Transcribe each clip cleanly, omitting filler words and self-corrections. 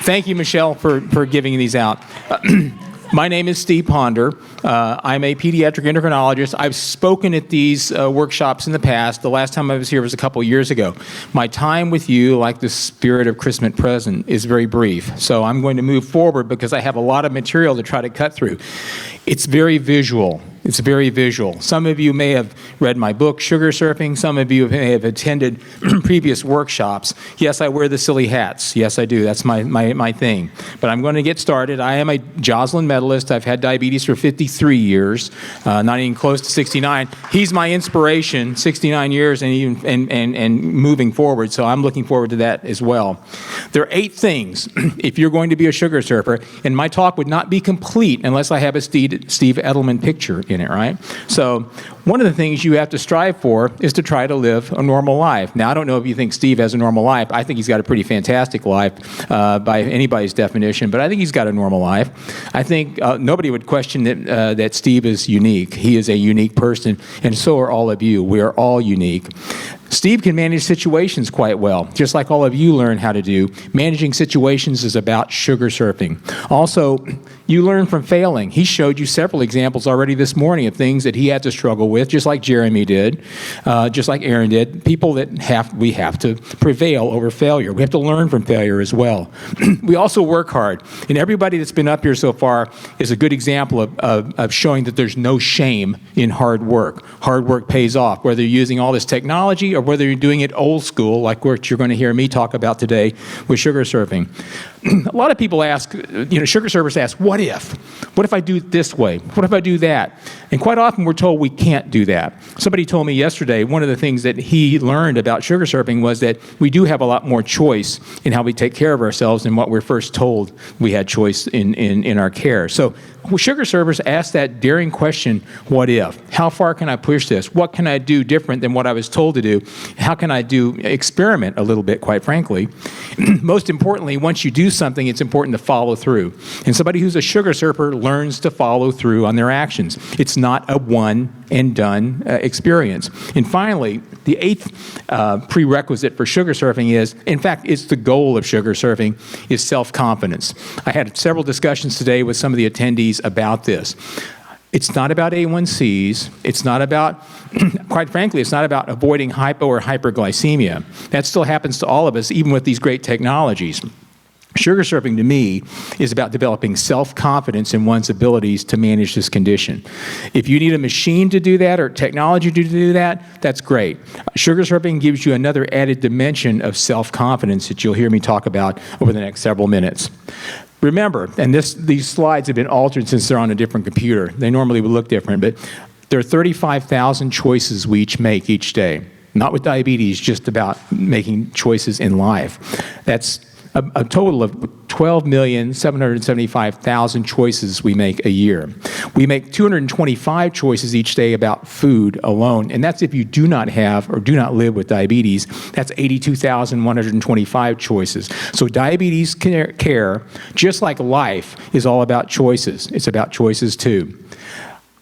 Thank you, Michelle, for giving these out. My name is Steve Ponder. I'm a pediatric endocrinologist. I've spoken at these workshops in the past. The last time I was here was a couple years ago. My time with you, like the spirit of Christmas present, is very brief. So I'm going to move forward because I have a lot of material to try to cut through. It's very visual. It's very visual. Some of you may have read my book, Sugar Surfing. Some of you may have attended previous workshops. Yes, I wear the silly hats. Yes, I do. That's my thing. But I'm going to get started. I am a Joslin medalist. I've had diabetes for 53 years, not even close to 69. He's my inspiration, 69 years and moving forward. So I'm looking forward to that as well. There are 8 things if you're going to be a sugar surfer, and my talk would not be complete unless I have a Steve Edelman picture in it, right? So one of the things you have to strive for is to try to live a normal life. Now, I don't know if you think Steve has a normal life. I think he's got a pretty fantastic life by anybody's definition, but I think he's got a normal life. I think nobody would question that Steve is unique. He is a unique person, and so are all of you. We are all unique. Steve can manage situations quite well, just like all of you learn how to do. Managing situations is about sugar surfing. Also, you learn from failing. He showed you several examples already this morning of things that he had to struggle with, just like Jeremy did, just like Aaron did. People that we have to prevail over failure. We have to learn from failure as well. We also work hard, and everybody that's been up here so far is a good example of showing that there's no shame in hard work. Hard work pays off, whether you're using all this technology or whether you're doing it old school, like what you're going to hear me talk about today with sugar surfing. A lot of people ask, sugar surfers ask, what if? What if I do it this way? What if I do that? And quite often we're told we can't do that. Somebody told me yesterday, one of the things that he learned about sugar surfing was that we do have a lot more choice in how we take care of ourselves than what we're first told we had choice in our care. So sugar surfers ask that daring question, what if? How far can I push this? What can I do different than what I was told to do? How can I experiment a little bit, quite frankly? Most importantly, once you do something, it's important to follow through. And somebody who's a sugar surfer learns to follow through on their actions. It's not a one and done experience. And finally, the 8th prerequisite for sugar surfing is, in fact, it's the goal of sugar surfing, is self-confidence. I had several discussions today with some of the attendees about this. It's not about A1Cs. It's not about, quite frankly, it's not about avoiding hypo or hyperglycemia. That still happens to all of us, even with these great technologies. Sugar surfing, to me, is about developing self-confidence in one's abilities to manage this condition. If you need a machine to do that or technology to do that, that's great. Sugar surfing gives you another added dimension of self-confidence that you'll hear me talk about over the next several minutes. Remember, and these slides have been altered since they're on a different computer. They normally would look different, but there are 35,000 choices we each make each day. Not with diabetes, just about making choices in life. That's a total of 12,775,000 choices we make a year. We make 225 choices each day about food alone, and that's if you do not have or do not live with diabetes. That's 82,125 choices. So diabetes care, just like life, is all about choices. It's about choices too.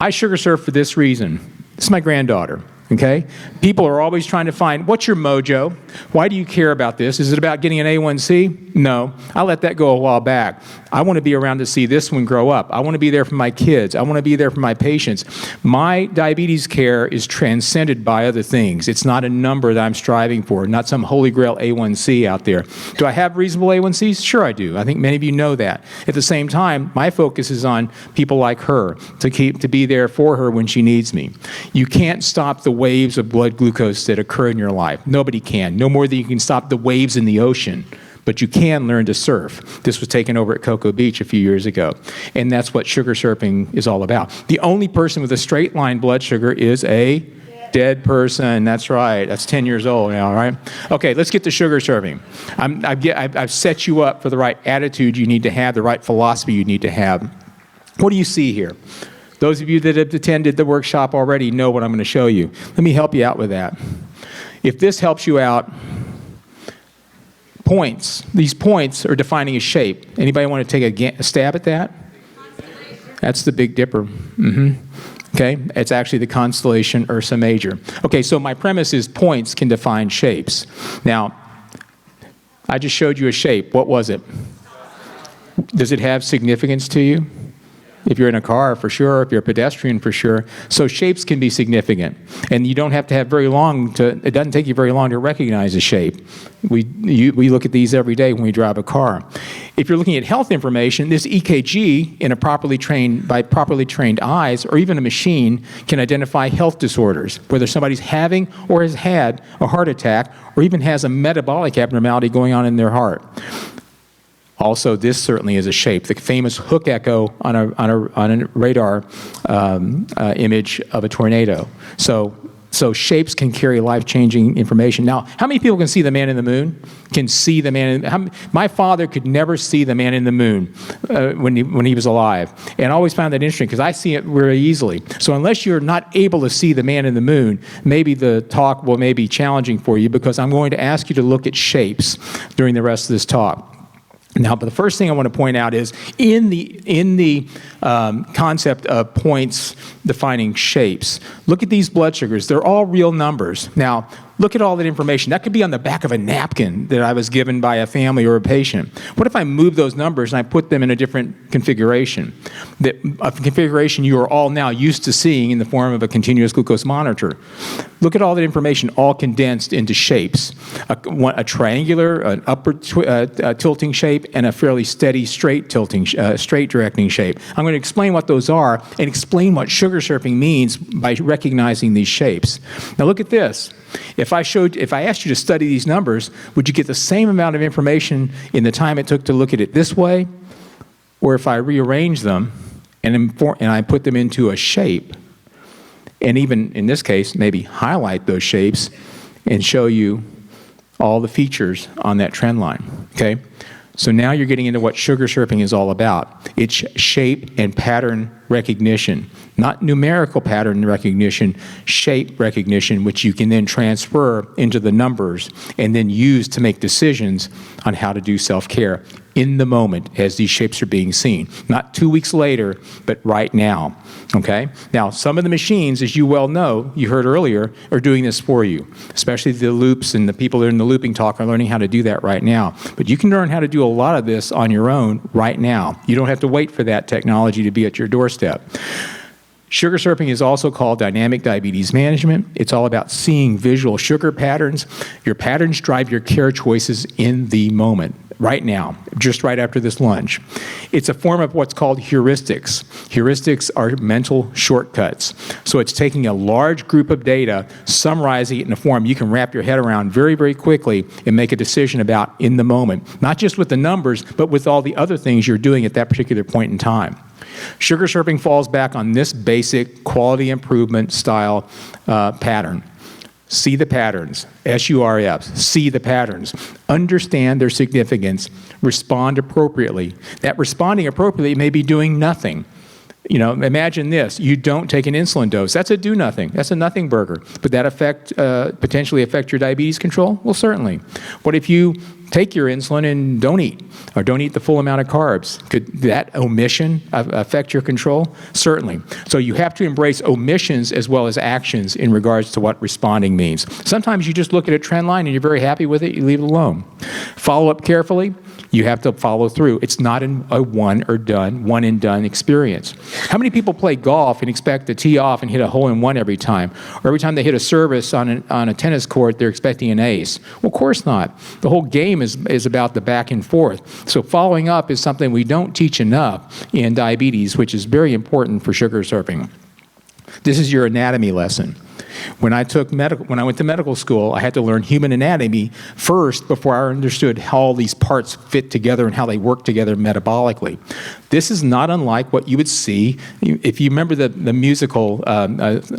I sugar surf for this reason. This is my granddaughter. Okay? People are always trying to find, what's your mojo? Why do you care about this? Is it about getting an A1C? No. I let that go a while back. I want to be around to see this one grow up. I want to be there for my kids. I want to be there for my patients. My diabetes care is transcended by other things. It's not a number that I'm striving for, not some holy grail A1C out there. Do I have reasonable A1Cs? Sure I do. I think many of you know that. At the same time, my focus is on people like her, to be there for her when she needs me. You can't stop the waves of blood glucose that occur in your life. Nobody can. No more than you can stop the waves in the ocean. But you can learn to surf. This was taken over at Cocoa Beach a few years ago. And that's what sugar surfing is all about. The only person with a straight line blood sugar is a dead person. That's right. That's 10 years old now, right? Okay, let's get to sugar surfing. I've set you up for the right attitude you need to have, the right philosophy you need to have. What do you see here? Those of you that have attended the workshop already know what I'm going to show you. Let me help you out with that. If this helps you out, points. These points are defining a shape. Anybody want to take a stab at that? That's the Big Dipper. Okay, it's actually the constellation Ursa Major. Okay, so my premise is points can define shapes. Now, I just showed you a shape. What was it? Does it have significance to you? If you're in a car, for sure. If you're a pedestrian, for sure. So shapes can be significant. And you don't have to have very long it doesn't take you very long to recognize a shape. We look at these every day when we drive a car. If you're looking at health information, this EKG in by properly trained eyes, or even a machine, can identify health disorders, whether somebody's having or has had a heart attack, or even has a metabolic abnormality going on in their heart. Also, this certainly is a shape. The famous hook echo on a radar image of a tornado. So shapes can carry life-changing information. Now, how many people can see the man in the moon? Can see the man? My father could never see the man in the moon when he was alive, and I always found that interesting because I see it very easily. So unless you're not able to see the man in the moon, maybe the talk will be challenging for you, because I'm going to ask you to look at shapes during the rest of this talk. Now, but the first thing I want to point out is in the concept of points defining shapes, look at these blood sugars. They're all real numbers. Now, look at all that information. That could be on the back of a napkin that I was given by a family or a patient. What if I move those numbers and I put them in a different configuration? A configuration you are all now used to seeing in the form of a continuous glucose monitor. Look at all that information all condensed into shapes. A triangular, an upward tilting shape, and a fairly steady straight directing shape. I'm going to explain what those are and explain what sugar surfing means by recognizing these shapes. Now look at this. If I asked you to study these numbers, would you get the same amount of information in the time it took to look at it this way? Or if I rearrange them and I put them into a shape, and even in this case, maybe highlight those shapes and show you all the features on that trend line, okay? So now you're getting into what sugar surfing is all about. It's shape and pattern recognition, not numerical pattern recognition, shape recognition, which you can then transfer into the numbers and then use to make decisions on how to do self-care in the moment as these shapes are being seen. Not 2 weeks later, but right now, okay? Now, some of the machines, as you well know, you heard earlier, are doing this for you, especially the loops, and the people that are in the looping talk are learning how to do that right now. But you can learn how to do a lot of this on your own right now. You don't have to wait for that technology to be at your doorstep. Sugar surfing is also called dynamic diabetes management. It's all about seeing visual sugar patterns. Your patterns drive your care choices in the moment, right now, just right after this lunch. It's a form of what's called heuristics. Heuristics are mental shortcuts. So it's taking a large group of data, summarizing it in a form you can wrap your head around very, very quickly and make a decision about in the moment. Not just with the numbers, but with all the other things you're doing at that particular point in time. Sugar surfing falls back on this basic quality improvement style pattern. See the patterns, SURFs, see the patterns, understand their significance, respond appropriately. That responding appropriately may be doing nothing. You know, imagine this, you don't take an insulin dose. That's a do nothing, that's a nothing burger. But that potentially affect your diabetes control? Well, certainly. What if you take your insulin and don't eat, or don't eat the full amount of carbs? Could that omission affect your control? Certainly. So you have to embrace omissions as well as actions in regards to what responding means. Sometimes you just look at a trend line and you're very happy with it, you leave it alone. Follow up carefully. You have to follow through. It's not a one and done experience. How many people play golf and expect to tee off and hit a hole in one every time? Or every time they hit a service on a tennis court, they're expecting an ace? Well, of course not. The whole game is about the back and forth. So following up is something we don't teach enough in diabetes, which is very important for sugar surfing. This is your anatomy lesson. When I went to medical school, I had to learn human anatomy first before I understood how all these parts fit together and how they work together metabolically. This is not unlike what you would see if you remember the musical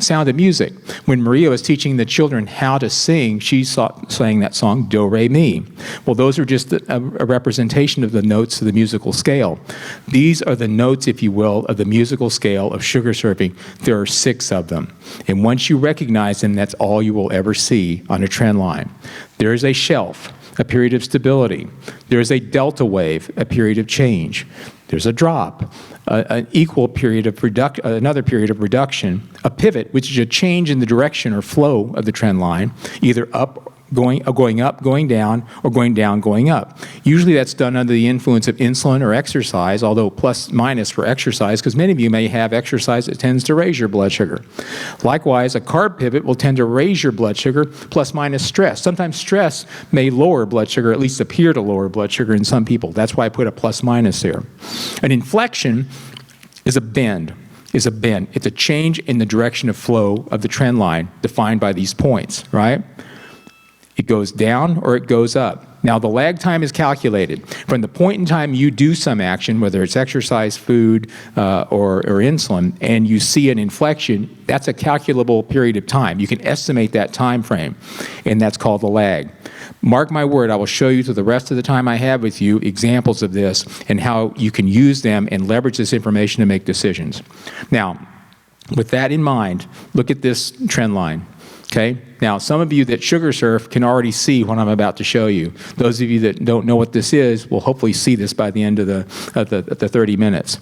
Sound of Music. When Maria was teaching the children how to sing, she sang that song, Do, Re, Mi. Well, those are just a representation of the notes of the musical scale. These are the notes, if you will, of the musical scale of sugar surfing. There are 6 of them. And once you recognize them, that's all you will ever see on a trend line. There is a shelf, a period of stability. There is a delta wave, a period of change. There's a drop, an equal period of another period of reduction, a pivot, which is a change in the direction or flow of the trend line, either up going up, going down, or going down, going up. Usually that's done under the influence of insulin or exercise, although plus minus for exercise, because many of you may have exercise that tends to raise your blood sugar. Likewise, a carb pivot will tend to raise your blood sugar plus minus stress. Sometimes stress may lower blood sugar, at least appear to lower blood sugar in some people. That's why I put a plus minus there. An inflection is a bend. It's a change in the direction of flow of the trend line defined by these points, right? It goes down or it goes up. Now, the lag time is calculated. From the point in time you do some action, whether it's exercise, food, or insulin, and you see an inflection, that's a calculable period of time. You can estimate that time frame, and that's called the lag. Mark my word, I will show you through the rest of the time I have with you examples of this and how you can use them and leverage this information to make decisions. Now, with that in mind, look at this trend line. Okay? Now, some of you that sugar surf can already see what I'm about to show you. Those of you that don't know what this is will hopefully see this by the end of the 30 minutes.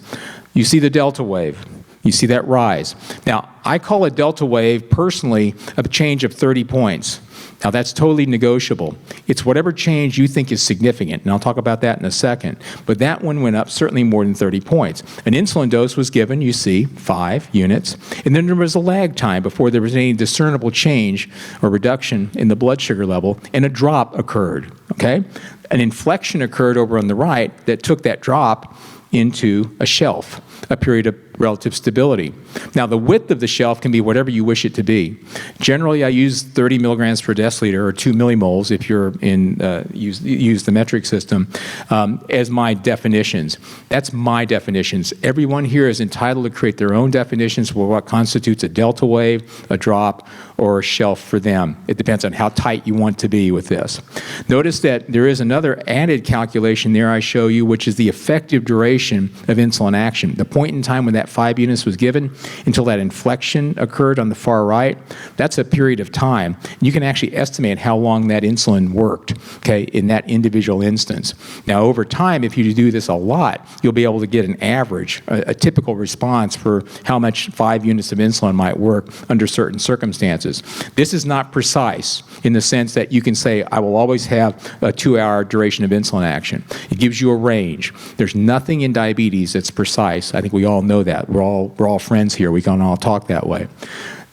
You see the delta wave. You see that rise. Now, I call a delta wave, personally, a change of 30 points. Now, that's totally negotiable. It's whatever change you think is significant, and I'll talk about that in a second. But that one went up certainly more than 30 points. An insulin dose was given, you see, 5 units, and then there was a lag time before there was any discernible change or reduction in the blood sugar level, and a drop occurred, okay? An inflection occurred over on the right that took that drop into a shelf, a period of relative stability. Now, the width of the shelf can be whatever you wish it to be. Generally, I use 30 milligrams per deciliter, or 2 millimoles if you're in use the metric system, as my definitions. That's my definitions. Everyone here is entitled to create their own definitions for what constitutes a delta wave, a drop, or a shelf for them. It depends on how tight you want to be with this. Notice that there is another added calculation there I show you, which is the effective duration of insulin action. The point in time when that 5 units was given until that inflection occurred on the far right, that's a period of time. You can actually estimate how long that insulin worked, okay, in that individual instance. Now, over time, if you do this a lot, you'll be able to get an average, a typical response for how much 5 units of insulin might work under certain circumstances. This is not precise in the sense that you can say, I will always have a 2-hour duration of insulin action. It gives you a range. There's nothing in diabetes that's precise. I think we all know that. We're all friends here. We can all talk that way.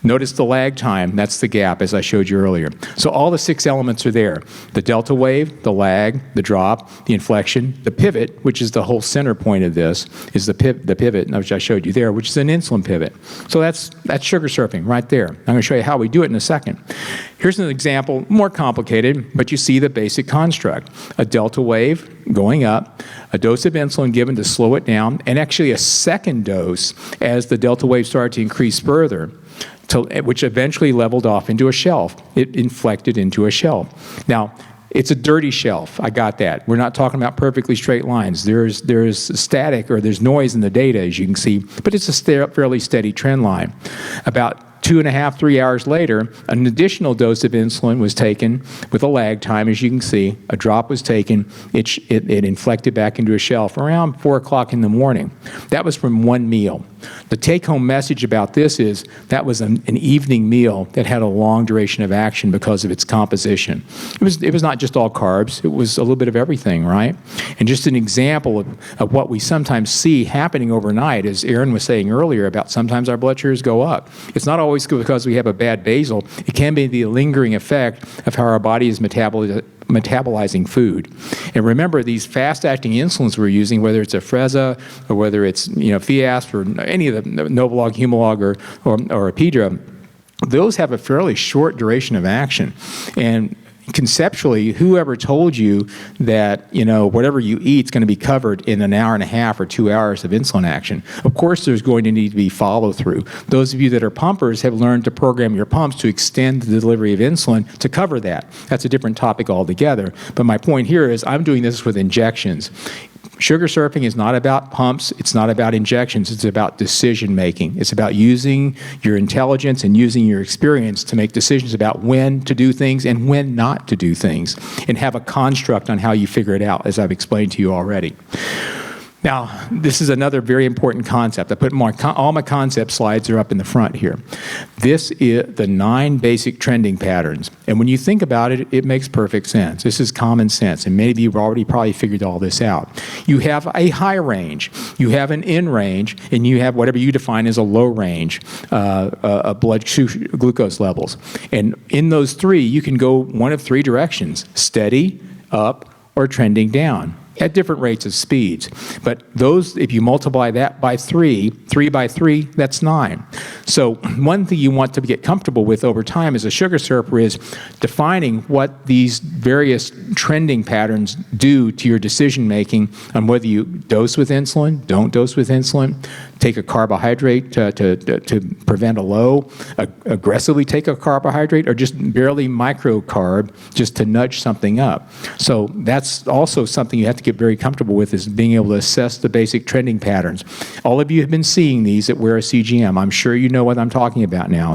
Notice the lag time. That's the gap, as I showed you earlier. So all the 6 elements are there. The delta wave, the lag, the drop, the inflection, the pivot, which is the whole center point of this, is the pivot, which I showed you there, which is an insulin pivot. So that's sugar surfing right there. I'm going to show you how we do it in a second. Here's an example, more complicated, but you see the basic construct. A delta wave going up, a dose of insulin given to slow it down, and actually a second dose as the delta wave started to increase further, which eventually leveled off into a shelf. It inflected into a shelf. Now, it's a dirty shelf. I got that. We're not talking about perfectly straight lines. There's static, or there's noise in the data, as you can see, but it's a fairly steady trend line. About 2.5, 3 hours later, an additional dose of insulin was taken with a lag time, as you can see. A drop was taken. It inflected back into a shelf around 4 o'clock in the morning. That was from one meal. The take-home message about this is that was an evening meal that had a long duration of action because of its composition. It was not just all carbs. It was a little bit of everything, right? And just an example of what we sometimes see happening overnight, as Aaron was saying earlier about sometimes our blood sugars go up. It's not always because we have a bad basal. It can be the lingering effect of how our body is metabolizing food. And remember, these fast-acting insulins we're using, whether it's Afrezza or whether it's Fiasp or any of the Novolog, Humalog, or Apidra, those have a fairly short duration of action. And conceptually, whoever told you that, whatever you eat is going to be covered in an hour and a half or 2 hours of insulin action? Of course, there's going to need to be follow-through. Those of you that are pumpers have learned to program your pumps to extend the delivery of insulin to cover that. That's a different topic altogether. But my point here is I'm doing this with injections. Sugar surfing is not about pumps. It's not about injections. It's about decision making. It's about using your intelligence and using your experience to make decisions about when to do things and when not to do things, and have a construct on how you figure it out, as I've explained to you already. Now, this is another very important concept. I put all my concept slides are up in the front here. This is the 9 basic trending patterns. And when you think about it, it makes perfect sense. This is common sense, and many of you have already probably figured all this out. You have a high range, you have an in range, and you have whatever you define as a low range of blood glucose levels. And in those 3, you can go one of 3 directions: steady, up, or trending down, at different rates of speeds. But those, if you multiply that by 3 by 3, that's 9. So one thing you want to get comfortable with over time as a sugar syruper is defining what these various trending patterns do to your decision making on whether you dose with insulin, don't dose with insulin, take a carbohydrate to prevent a low, aggressively take a carbohydrate, or just barely microcarb just to nudge something up. So that's also something you have to get very comfortable with, is being able to assess the basic trending patterns. All of you have been seeing these at Wear a CGM. I'm sure you know what I'm talking about now,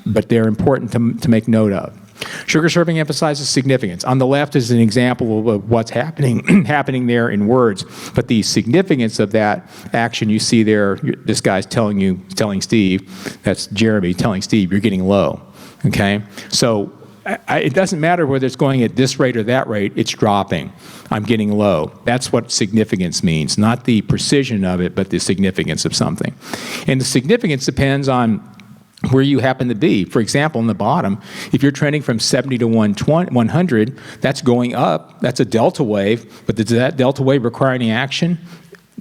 but they're important to make note of. Sugar syruping emphasizes significance. On the left is an example of what's happening there in words, but the significance of that action you see there, this guy's telling Steve, that's Jeremy telling Steve, you're getting low, okay? So it doesn't matter whether it's going at this rate or that rate, it's dropping. I'm getting low. That's what significance means, not the precision of it, but the significance of something. And the significance depends on where you happen to be. For example, in the bottom, if you're trending from 70 to 100, that's going up. That's a delta wave, but does that delta wave require any action?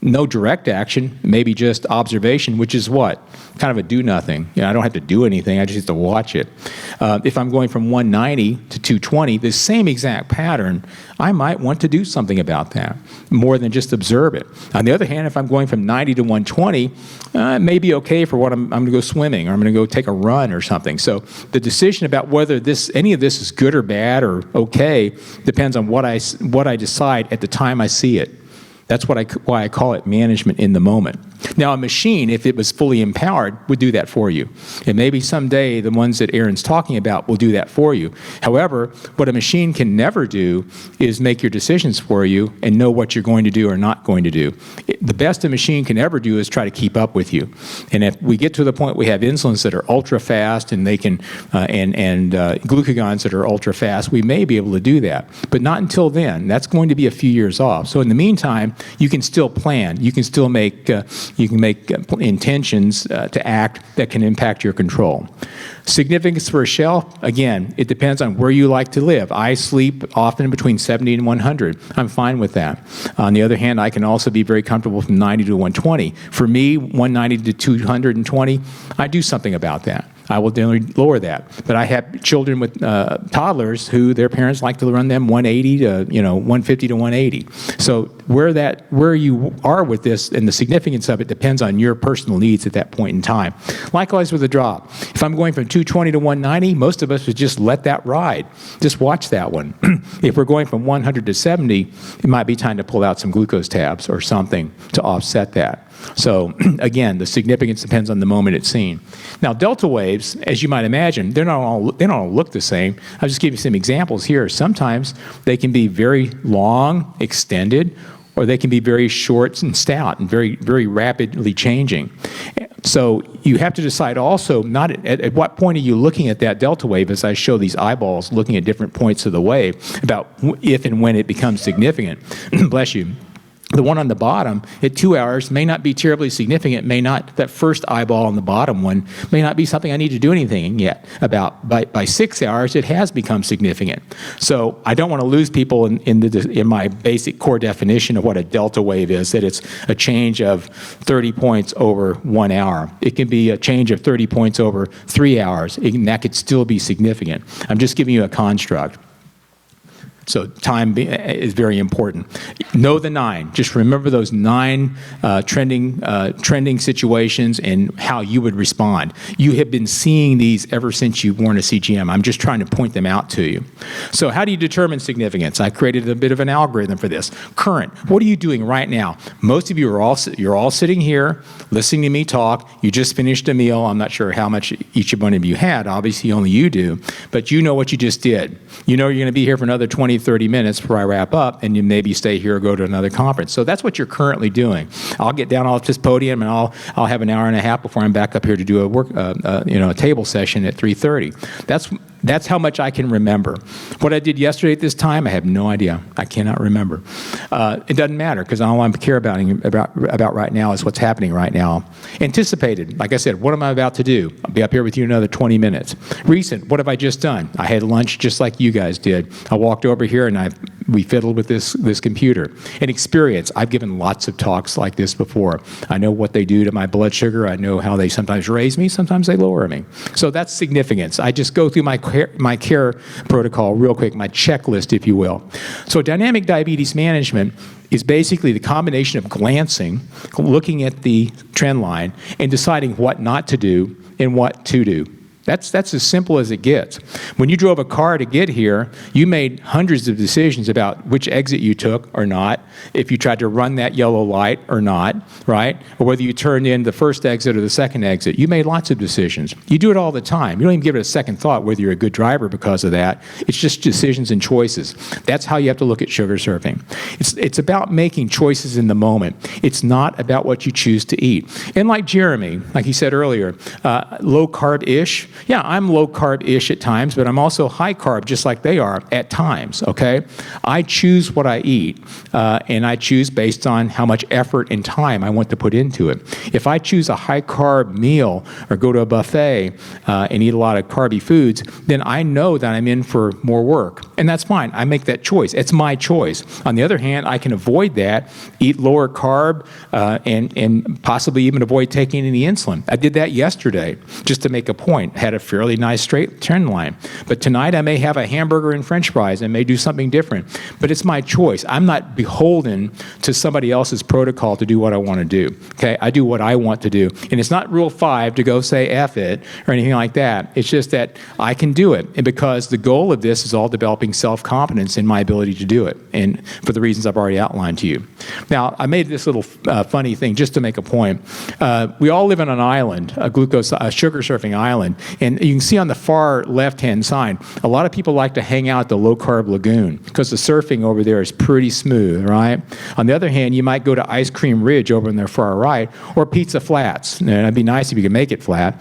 No direct action, maybe just observation, which is what? Kind of a do-nothing. You know, I don't have to do anything, I just have to watch it. If I'm going from 190 to 220, the same exact pattern, I might want to do something about that, more than just observe it. On the other hand, if I'm going from 90 to 120, it may be okay for what I'm going to go swimming, or I'm going to go take a run or something. So the decision about whether any of this is good or bad or okay depends on what I decide at the time I see it. That's why I call it management in the moment. Now, a machine, if it was fully empowered, would do that for you. And maybe someday the ones that Aaron's talking about will do that for you. However, what a machine can never do is make your decisions for you and know what you're going to do or not going to do. The best a machine can ever do is try to keep up with you. And if we get to the point we have insulins that are ultra fast and they can, glucagons that are ultra fast, we may be able to do that. But not until then. That's going to be a few years off. So in the meantime, you can still plan. You can still make intentions to act that can impact your control. Significance for a shelf, again, it depends on where you like to live. I sleep often between 70 and 100. I'm fine with that. On the other hand, I can also be very comfortable from 90 to 120. For me, 190 to 220, I do something about that. I will generally lower that. But I have children with toddlers who their parents like to run them 180 to 150 to 180. So where you are with this and the significance of it depends on your personal needs at that point in time. Likewise with a drop. If I'm going from 220 to 190, most of us would just let that ride. Just watch that one. If we're going from 100 to 70, it might be time to pull out some glucose tabs or something to offset that. So again, the significance depends on the moment it's seen. Now, delta waves, as you might imagine, they don't all look the same. I'll just give you some examples here. Sometimes they can be very long, extended, or they can be very short and stout and very, very rapidly changing. So you have to decide also not at what point are you looking at that delta wave, as I show these eyeballs looking at different points of the wave, about if and when it becomes significant. Bless you. The one on the bottom at 2 hours may not be terribly significant, that first eyeball on the bottom one may not be something I need to do anything yet about. By 6 hours, it has become significant. So I don't want to lose people in my basic core definition of what a delta wave is, that it's a change of 30 points over 1 hour. It can be a change of 30 points over 3 hours, and that could still be significant. I'm just giving you a construct. So time is very important. Know the 9. Just remember those 9 trending situations and how you would respond. You have been seeing these ever since you've worn a CGM. I'm just trying to point them out to you. So how do you determine significance? I created a bit of an algorithm for this. Current. What are you doing right now? Most of you you're all sitting here listening to me talk. You just finished a meal. I'm not sure how much each one of you had. Obviously, only you do. But you know what you just did. You know you're going to be here for another 20 20, 30 minutes before I wrap up, and you maybe stay here or go to another conference. So that's what you're currently doing. I'll get down off this podium, and I'll have an hour and a half before I'm back up here to do a table session at 3:30. That's how much I can remember. What I did yesterday at this time, I have no idea. I cannot remember. It doesn't matter, because all I care about right now is what's happening right now. Anticipated, like I said, what am I about to do? I'll be up here with you in another 20 minutes. Recent, what have I just done? I had lunch just like you guys did. I walked over here and we fiddled with this computer. And experience, I've given lots of talks like this before. I know what they do to my blood sugar. I know how they sometimes raise me, sometimes they lower me. So that's significance. I just go through my care protocol real quick, my checklist, if you will. So dynamic diabetes management is basically the combination of glancing, looking at the trend line, and deciding what not to do and what to do. That's as simple as it gets. When you drove a car to get here, you made hundreds of decisions about which exit you took or not, if you tried to run that yellow light or not, right? Or whether you turned in the first exit or the second exit. You made lots of decisions. You do it all the time. You don't even give it a second thought whether you're a good driver because of that. It's just decisions and choices. That's how you have to look at sugar surfing. It's about making choices in the moment. It's not about what you choose to eat. And like Jeremy, like he said earlier, low carb-ish. Yeah, I'm low carb-ish at times, but I'm also high carb just like they are at times, okay? I choose what I eat, and I choose based on how much effort and time I want to put into it. If I choose a high carb meal or go to a buffet and eat a lot of carby foods, then I know that I'm in for more work, and that's fine. I make that choice. It's my choice. On the other hand, I can avoid that, eat lower carb, and possibly even avoid taking any insulin. I did that yesterday just to make a point. Had a fairly nice straight trend line. But tonight I may have a hamburger and french fries. I may do something different. But it's my choice. I'm not beholden to somebody else's protocol to do what I want to do. Okay? I do what I want to do. And it's not rule 5 to go say F it or anything like that. It's just that I can do it. And because the goal of this is all developing self-confidence in my ability to do it. And for the reasons I've already outlined to you. Now, I made this little funny thing just to make a point. We all live on an island, a sugar surfing island. And you can see on the far left-hand side, a lot of people like to hang out at the low-carb lagoon because the surfing over there is pretty smooth, right? On the other hand, you might go to Ice Cream Ridge over on the far right, or Pizza Flats. And it'd be nice if you could make it flat.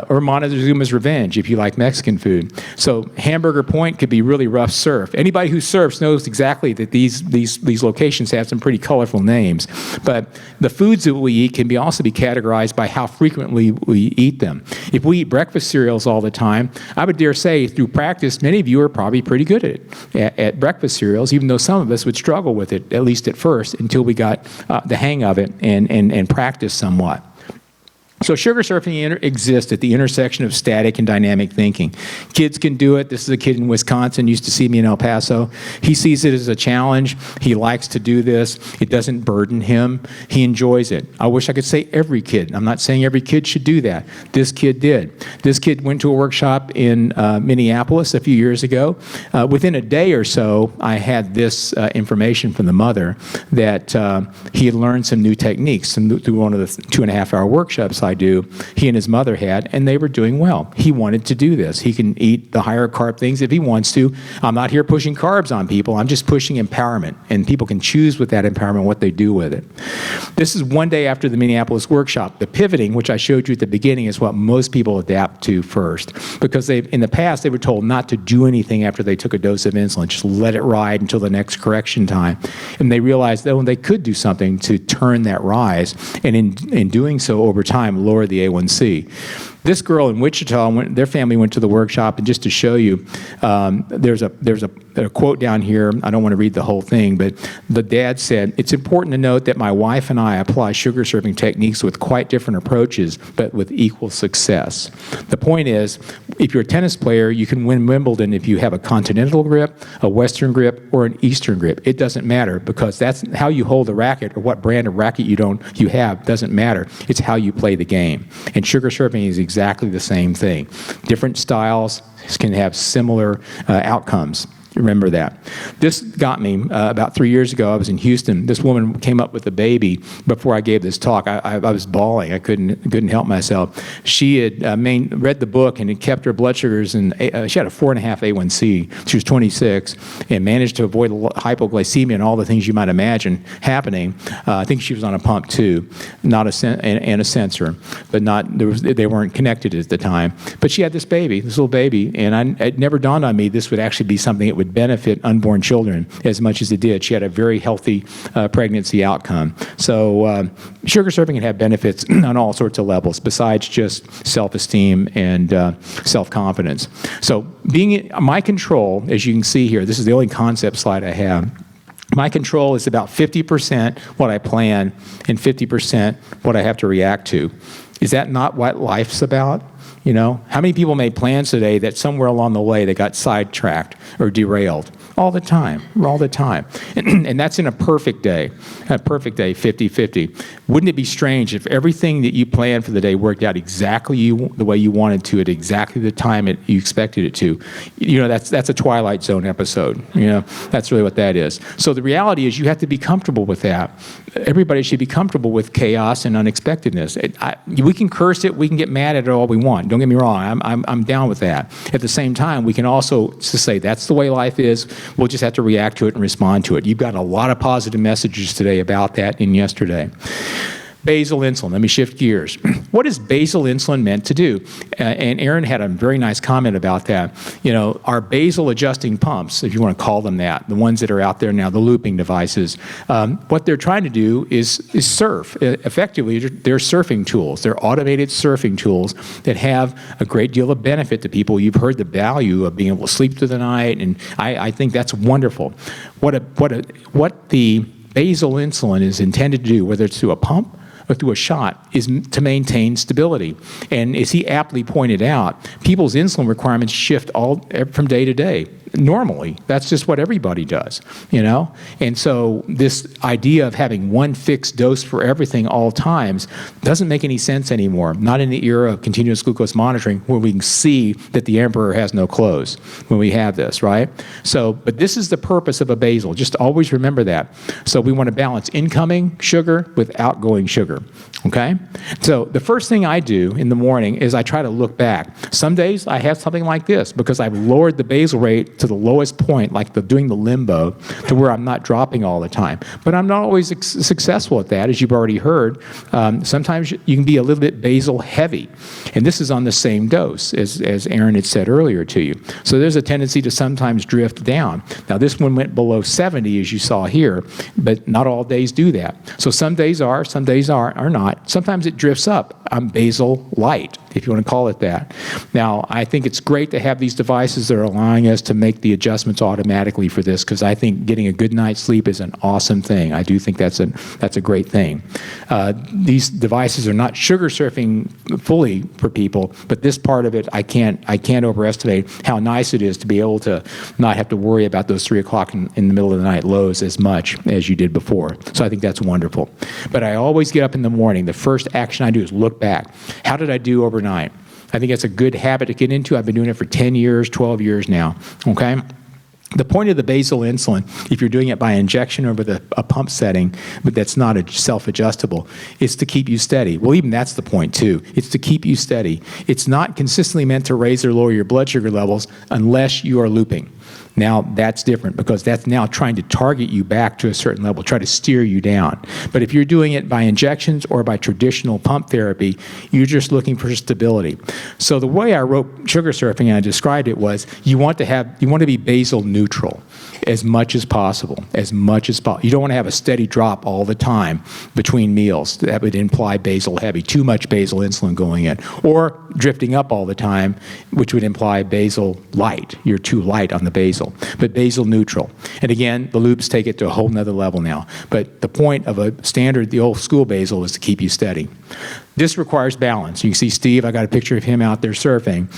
Or Montezuma's Revenge if you like Mexican food. So Hamburger Point could be really rough surf. Anybody who surfs knows exactly that these locations have some pretty colorful names. But the foods that we eat can also be categorized by how frequently we eat them. If we eat breakfast cereals all the time, I would dare say through practice, many of you are probably pretty good at it, at breakfast cereals, even though some of us would struggle with it, at least at first, until we got the hang of it and practice somewhat. So sugar surfing exists at the intersection of static and dynamic thinking. Kids can do it. This is a kid in Wisconsin, used to see me in El Paso. He sees it as a challenge. He likes to do this. It doesn't burden him. He enjoys it. I wish I could say every kid. I'm not saying every kid should do that. This kid did. This kid went to a workshop in Minneapolis a few years ago. Within a day or so, I had this information from the mother that he had learned some new techniques through one of the 2.5-hour workshops I do, he and his mother had, and they were doing well. He wanted to do this. He can eat the higher carb things if he wants to. I'm not here pushing carbs on people. I'm just pushing empowerment, and people can choose with that empowerment what they do with it. This is one day after the Minneapolis workshop. The pivoting, which I showed you at the beginning, is what most people adapt to first, because in the past they were told not to do anything after they took a dose of insulin, just let it ride until the next correction time. And they realized that they could do something to turn that rise, and in doing so over time, lower the A1C. This girl in Wichita, their family went to the workshop, and just to show you, there's a quote down here. I don't want to read the whole thing, but the dad said, "It's important to note that my wife and I apply sugar surfing techniques with quite different approaches, but with equal success." The point is, if you're a tennis player, you can win Wimbledon if you have a continental grip, a Western grip, or an Eastern grip. It doesn't matter, because that's how you hold the racket, or what brand of racket you have doesn't matter. It's how you play the game. And sugar surfing is exactly the same thing. Different styles can have similar outcomes. Remember that. This got me about 3 years ago. I was in Houston. This woman came up with a baby before I gave this talk. I was bawling. I couldn't help myself. She had read the book and it kept her blood sugars, and she had a 4.5 A1C. She was 26 and managed to avoid hypoglycemia and all the things you might imagine happening. I think she was on a pump too, not and a sensor, but they weren't connected at the time. But she had this little baby, and it never dawned on me this would actually be something that would benefit unborn children as much as it did. She had a very healthy pregnancy outcome. So sugar surfing can have benefits on all sorts of levels besides just self-esteem and self-confidence. So being my control, as you can see here, this is the only concept slide I have. My control is about 50% what I plan and 50% what I have to react to. Is that not what life's about? You know, how many people made plans today that somewhere along the way they got sidetracked or derailed? All the time, and that's in a perfect day, 50-50. Wouldn't it be strange if everything that you planned for the day worked out exactly the way you wanted to at exactly the time you expected it to? You know, that's a Twilight Zone episode. You know, that's really what that is. So the reality is you have to be comfortable with that. Everybody should be comfortable with chaos and unexpectedness. We can curse it, we can get mad at it all we want. Don't get me wrong, I'm down with that. At the same time, we can also just say that's the way life is. We'll just have to react to it and respond to it. You've got a lot of positive messages today about that and yesterday. Basal insulin. Let me shift gears. What is basal insulin meant to do? And Aaron had a very nice comment about that. You know, our basal adjusting pumps, if you want to call them that, the ones that are out there now, the looping devices, what they're trying to do is surf. Effectively, they're surfing tools. They're automated surfing tools that have a great deal of benefit to people. You've heard the value of being able to sleep through the night, and I think that's wonderful. What the basal insulin is intended to do, whether it's through a pump or through a shot, is to maintain stability. And as he aptly pointed out, people's insulin requirements shift from day to day. Normally, that's just what everybody does, you know? And so this idea of having one fixed dose for everything all times doesn't make any sense anymore, not in the era of continuous glucose monitoring where we can see that the emperor has no clothes when we have this, right? So, but this is the purpose of a basal. Just always remember that. So we want to balance incoming sugar with outgoing sugar, okay? So the first thing I do in the morning is I try to look back. Some days I have something like this because I've lowered the basal rate to the lowest point, like doing the limbo, to where I'm not dropping all the time. But I'm not always successful at that, as you've already heard. Sometimes you can be a little bit basal heavy, and this is on the same dose as Aaron had said earlier to you. So there's a tendency to sometimes drift down. Now this one went below 70, as you saw here, but not all days do that. So some days are not. Sometimes it drifts up. I'm basal light, if you want to call it that. Now, I think it's great to have these devices that are allowing us to make the adjustments automatically for this, because I think getting a good night's sleep is an awesome thing. I do think that's a great thing. These devices are not sugar surfing fully for people, but this part of it, I can't overestimate how nice it is to be able to not have to worry about those 3 o'clock in the middle of the night lows as much as you did before. So I think that's wonderful. But I always get up in the morning. The first action I do is look back. How did I do overnight? I think that's a good habit to get into. I've been doing it for 10 years, 12 years now, okay? The point of the basal insulin, if you're doing it by injection or with a pump setting, but that's not self-adjustable, is to keep you steady. Well, even that's the point too. It's to keep you steady. It's not consistently meant to raise or lower your blood sugar levels unless you are looping. Now, that's different because that's now trying to target you back to a certain level, try to steer you down. But if you're doing it by injections or by traditional pump therapy, you're just looking for stability. So the way I wrote sugar surfing and I described it was you want to be basal neutral as much as possible, You don't want to have a steady drop all the time between meals. That would imply basal heavy, too much basal insulin going in. Or drifting up all the time, which would imply basal light. You're too light on the basal. But basal neutral. And again, the loops take it to a whole nother level now. But the point of a standard, the old school basal, is to keep you steady. This requires balance. You can see Steve, I got a picture of him out there surfing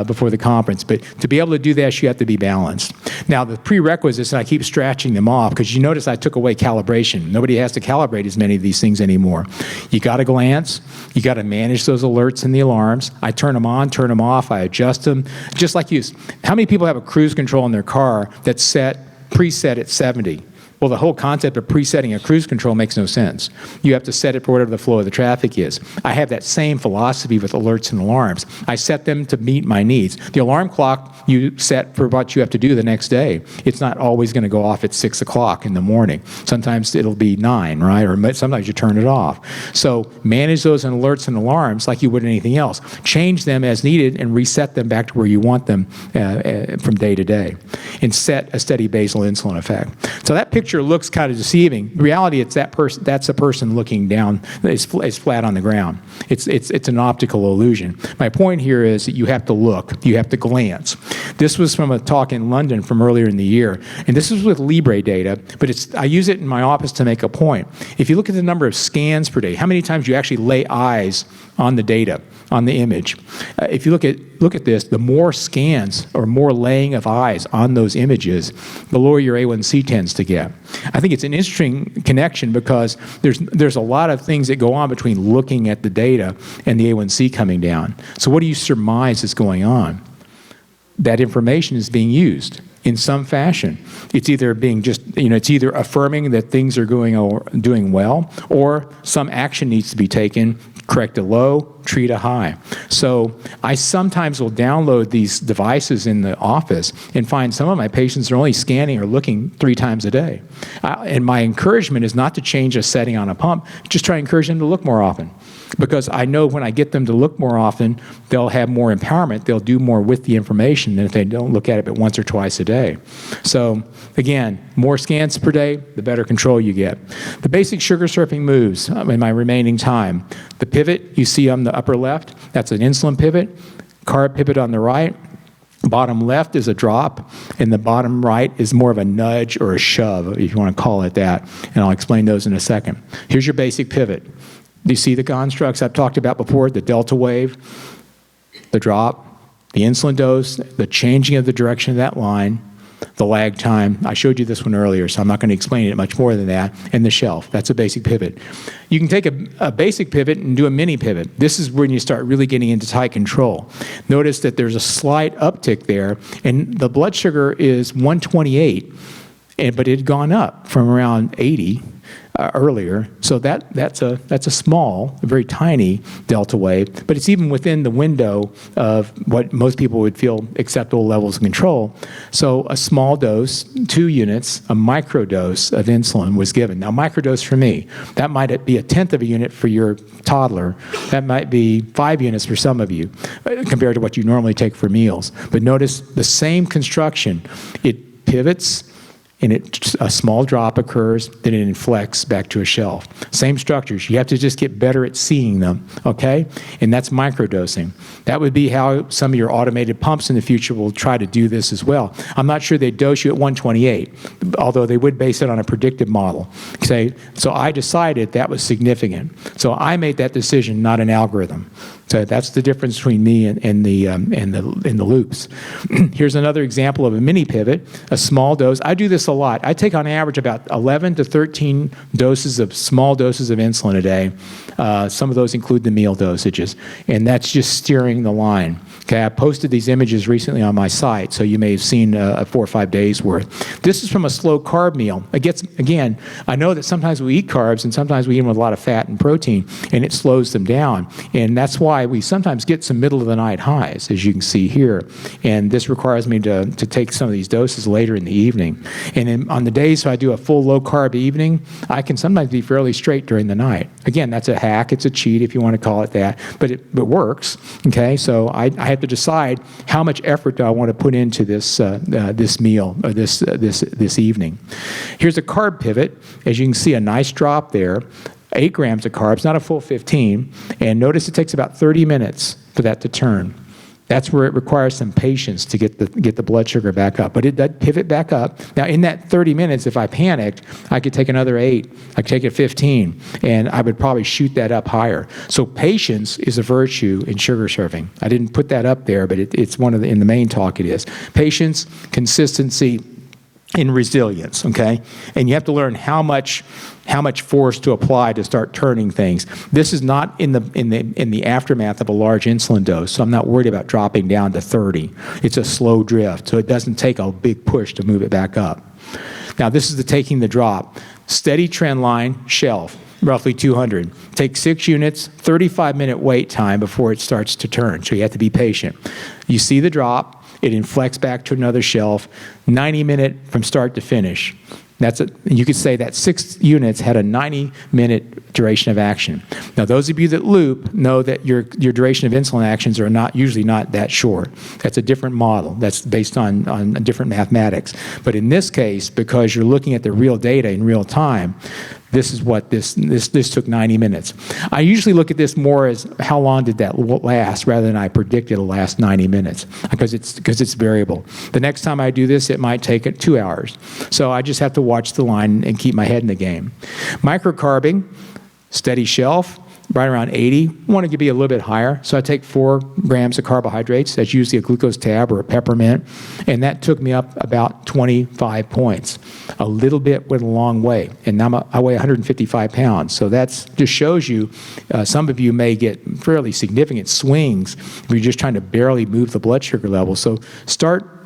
before the conference. But to be able to do that, you have to be balanced. Now, the prerequisites, and I keep scratching them off, because you notice I took away calibration. Nobody has to calibrate as many of these things anymore. You got to glance. You got to manage those alerts and the alarms. I turn them on, turn them off. I adjust them. Just like you. How many people have a cruise control in their car that's preset at 70? Well, the whole concept of presetting a cruise control makes no sense. You have to set it for whatever the flow of the traffic is. I have that same philosophy with alerts and alarms. I set them to meet my needs. The alarm clock you set for what you have to do the next day. It's not always going to go off at 6 o'clock in the morning. Sometimes it'll be 9, right? Or sometimes you turn it off. So manage those alerts and alarms like you would anything else. Change them as needed and reset them back to where you want them from day to day. And set a steady basal insulin effect. So that picture looks kind of deceiving. In reality, it's that's a person looking down. It's flat on the ground. It's an optical illusion. My point here is that you have to look. You have to glance. This was from a talk in London from earlier in the year, and this is with Libre data, but I use it in my office to make a point. If you look at the number of scans per day, how many times you actually lay eyes on the data, on the image. If you look at this, the more scans or more laying of eyes on those images, the lower your A1C tends to get. I think it's an interesting connection because there's a lot of things that go on between looking at the data and the A1C coming down. So what do you surmise is going on? That information is being used in some fashion. It's either being it's either affirming that things are doing well, or some action needs to be taken, correct a low, treat a high. So I sometimes will download these devices in the office and find some of my patients are only scanning or looking 3 times a day. And my encouragement is not to change a setting on a pump, just try to encourage them to look more often. Because I know when I get them to look more often, they'll have more empowerment. They'll do more with the information than if they don't look at it but once or twice a day. So again, more scans per day, the better control you get. The basic sugar surfing moves in my remaining time. The pivot you see on the upper left, that's an insulin pivot. Carb pivot on the right. Bottom left is a drop, and the bottom right is more of a nudge or a shove, if you want to call it that. And I'll explain those in a second. Here's your basic pivot. Do you see the constructs I've talked about before? The delta wave, the drop, the insulin dose, the changing of the direction of that line, the lag time. I showed you this one earlier, so I'm not going to explain it much more than that. And the shelf. That's a basic pivot. You can take a basic pivot and do a mini pivot. This is when you start really getting into tight control. Notice that there's a slight uptick there, and the blood sugar is 128, but it had gone up from around 80. Earlier, so that's a small, a very tiny delta wave, but it's even within the window of what most people would feel acceptable levels of control. So a small dose, 2 units, a microdose of insulin was given. Now, microdose for me, that might be 1/10 of a unit for your toddler. That might be 5 units for some of you, compared to what you normally take for meals. But notice the same construction. It pivots, and a small drop occurs, then it inflects back to a shelf. Same structures. You have to just get better at seeing them, okay? And that's microdosing. That would be how some of your automated pumps in the future will try to do this as well. I'm not sure they dose you at 128, although they would base it on a predictive model. Okay? So I decided that was significant. So I made that decision, not an algorithm. So that's the difference between me and the loops. Here's another example of a mini pivot, a small dose. I do this a lot. I take on average about 11 to 13 small doses of insulin a day. Some of those include the meal dosages, and that's just steering the line. Okay, I posted these images recently on my site, so you may have seen 4 or 5 days worth. This is from a slow carb meal. Again, I know that sometimes we eat carbs and sometimes we eat them with a lot of fat and protein, and it slows them down. And that's why we sometimes get some middle of the night highs, as you can see here. And this requires me to take some of these doses later in the evening. And on the days I do a full low carb evening, I can sometimes be fairly straight during the night. Again, that's a hack. It's a cheat if you want to call it that, but it works. Okay, so I have to decide how much effort do I want to put into this meal or this evening. Here's a carb pivot. As you can see, a nice drop there. 8 grams of carbs, not a full 15. And notice it takes about 30 minutes for that to turn. That's where it requires some patience to get the blood sugar back up. But it does pivot back up. Now, in that 30 minutes, if I panicked, I could take another 8. I could take it 15, and I would probably shoot that up higher. So patience is a virtue in sugar surfing. I didn't put that up there, but it's one of in the main talk it is. Patience, consistency, and resilience, okay? And you have to learn how much force to apply to start turning things. This is not in the aftermath of a large insulin dose, so I'm not worried about dropping down to 30. It's a slow drift, so it doesn't take a big push to move it back up. Now, this is taking the drop. Steady trend line, shelf, roughly 200. Take 6 units, 35-minute wait time before it starts to turn, so you have to be patient. You see the drop, it inflects back to another shelf, 90-minute from start to finish. You could say that 6 units had a 90-minute duration of action. Now, those of you that loop know that your duration of insulin actions are usually not that short. That's a different model. That's based on different mathematics. But in this case, because you're looking at the real data in real time, this is what this took 90 minutes. I usually look at this more as how long did that last rather than I predicted it'll last 90 minutes because it's variable. The next time I do this, it might take 2 hours. So I just have to watch the line and keep my head in the game. Microcarbing, steady shelf, right around 80. I want to be a little bit higher, so I take 4 grams of carbohydrates. That's usually a glucose tab or a peppermint, and that took me up about 25 points. A little bit went a long way, and now I weigh 155 pounds, so that just shows you some of you may get fairly significant swings if you're just trying to barely move the blood sugar level. So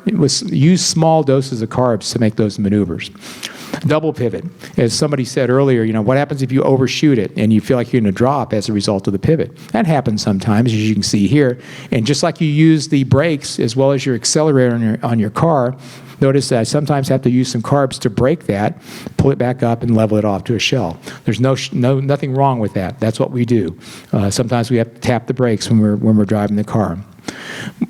use small doses of carbs to make those maneuvers. Double pivot. As somebody said earlier, what happens if you overshoot it and you feel like you're going to drop as a result of the pivot? That happens sometimes, as you can see here. And just like you use the brakes as well as your accelerator on your car, notice that I sometimes have to use some carbs to break that, pull it back up, and level it off to a shell. There's nothing wrong with that. That's what we do. Sometimes we have to tap the brakes when we're driving the car.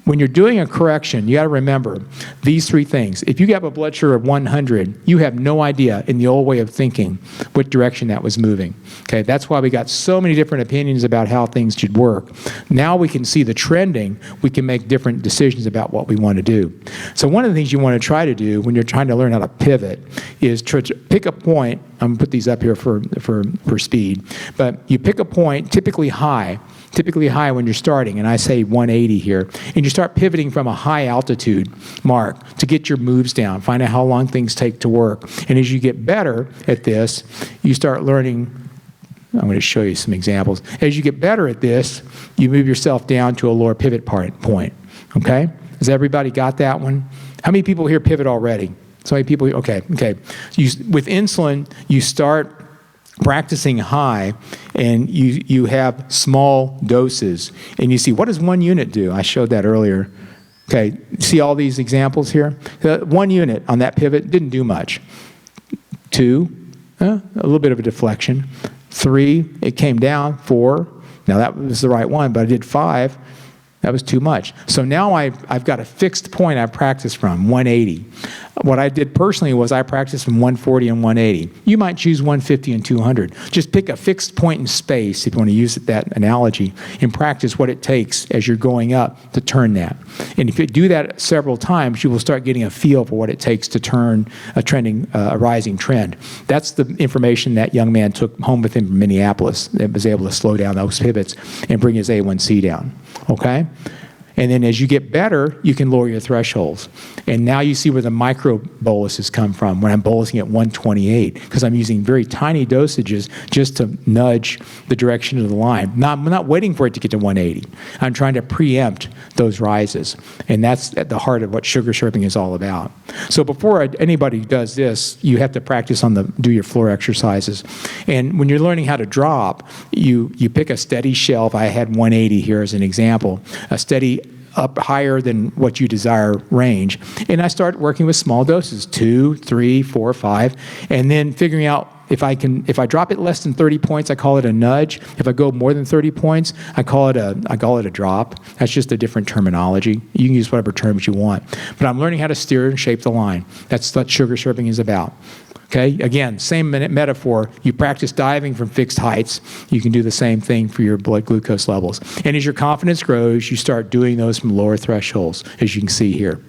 When you're doing a correction, you got to remember these 3 things. If you have a blood sugar of 100, you have no idea in the old way of thinking what direction that was moving. Okay, that's why we got so many different opinions about how things should work. Now we can see the trending. We can make different decisions about what we want to do. So one of the things you want to try to do when you're trying to learn how to pivot is to pick a point. I'm going to put these up here for speed. But you pick a point, typically high when you're starting, and I say 180 here, and you start pivoting from a high altitude mark to get your moves down, find out how long things take to work. And as you get better at this, you start learning. I'm going to show you some examples. As you get better at this, you move yourself down to a lower pivot point, okay? Has everybody got that one? How many people here pivot already? So many people, okay. With insulin, you start practicing high, and you have small doses, and you see, what does 1 unit do? I showed that earlier. Okay, see all these examples here? 1 unit on that pivot didn't do much. 2, a little bit of a deflection. 3, it came down. 4, now that was the right one, but I did 5. That was too much. So now I've got a fixed point I practice from, 180. What I did personally was I practiced from 140 and 180. You might choose 150 and 200. Just pick a fixed point in space, if you want to use that analogy, and practice what it takes as you're going up to turn that. And if you do that several times, you will start getting a feel for what it takes to turn a rising trend. That's the information that young man took home with him from Minneapolis that was able to slow down those pivots and bring his A1C down, okay? And then as you get better, you can lower your thresholds. And now you see where the micro boluses come from when I'm bolusing at 128, because I'm using very tiny dosages just to nudge the direction of the line. I'm not waiting for it to get to 180. I'm trying to preempt those rises. And that's at the heart of what sugar surfing is all about. So before anybody does this, you have to practice do your floor exercises. And when you're learning how to drop, you pick a steady shelf. I had 180 here as an example, a steady up higher than what you desire range. And I start working with small doses, 2, 3, 4, 5, and then figuring out if I drop it less than 30 points, I call it a nudge. If I go more than 30 points, I call it a drop. That's just a different terminology. You can use whatever terms you want. But I'm learning how to steer and shape the line. That's what sugar surfing is about. Okay, again, same metaphor. You practice diving from fixed heights. You can do the same thing for your blood glucose levels. And as your confidence grows, you start doing those from lower thresholds, as you can see here.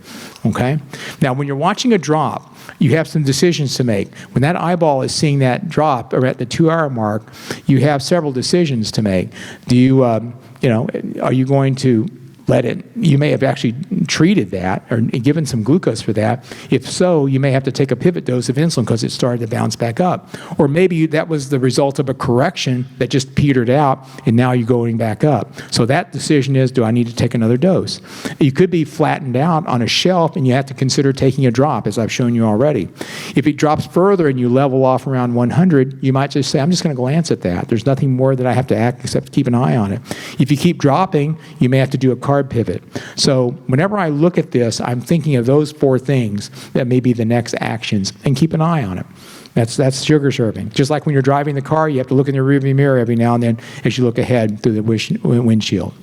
Okay? Now, when you're watching a drop, you have some decisions to make. When that eyeball is seeing that drop or at the 2-hour mark, you have several decisions to make. Do you, are you going to let it, you may have actually treated that or given some glucose for that. If so, you may have to take a pivot dose of insulin because it started to bounce back up. Or maybe that was the result of a correction that just petered out and now you're going back up. So that decision is, do I need to take another dose? You could be flattened out on a shelf and you have to consider taking a drop, as I've shown you already. If it drops further and you level off around 100, you might just say, I'm just going to glance at that. There's nothing more that I have to act except keep an eye on it. If you keep dropping, you may have to do a carb pivot. So whenever I look at this, I'm thinking of those 4 things that may be the next actions, and keep an eye on it. That's sugar serving. Just like when you're driving the car, you have to look in the rearview mirror every now and then as you look ahead through the windshield.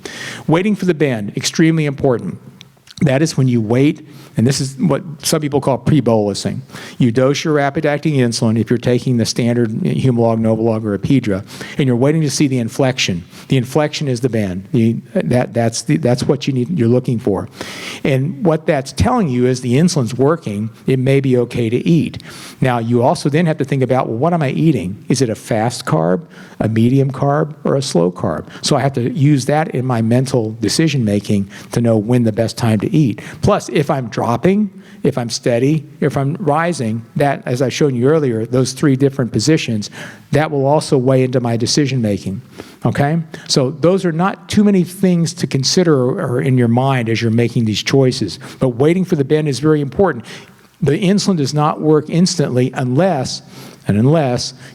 Waiting for the bend, extremely important. That is when you wait, and this is what some people call pre-bolusing. You dose your rapid-acting insulin if you're taking the standard Humalog, Novolog, or Apidra, and you're waiting to see the inflection. The inflection is the bend. That's what you're looking for. And what that's telling you is the insulin's working. It may be okay to eat. Now, you also then have to think about, well, what am I eating? Is it a fast carb, a medium carb, or a slow carb? So I have to use that in my mental decision-making to know when the best time to eat. Plus, if I'm dropping, if I'm steady, if I'm rising, that, as I showed you earlier, those 3 different positions, that will also weigh into my decision making. Okay? So those are not too many things to consider or in your mind as you're making these choices. But waiting for the bend is very important. The insulin does not work instantly unless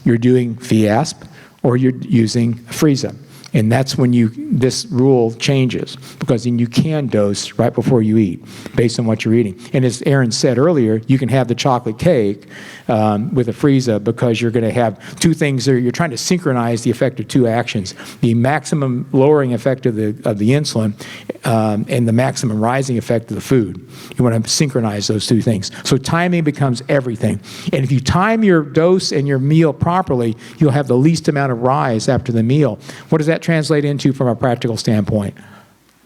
you're doing Fiasp or you're using Freeza. And that's when this rule changes, because then you can dose right before you eat based on what you're eating. And as Aaron said earlier, you can have the chocolate cake with a Freeza because you're going to have 2 things there. You're trying to synchronize the effect of 2 actions, the maximum lowering effect of the insulin and the maximum rising effect of the food. You want to synchronize those 2 things. So timing becomes everything. And if you time your dose and your meal properly, you'll have the least amount of rise after the meal. What does that translate into from a practical standpoint?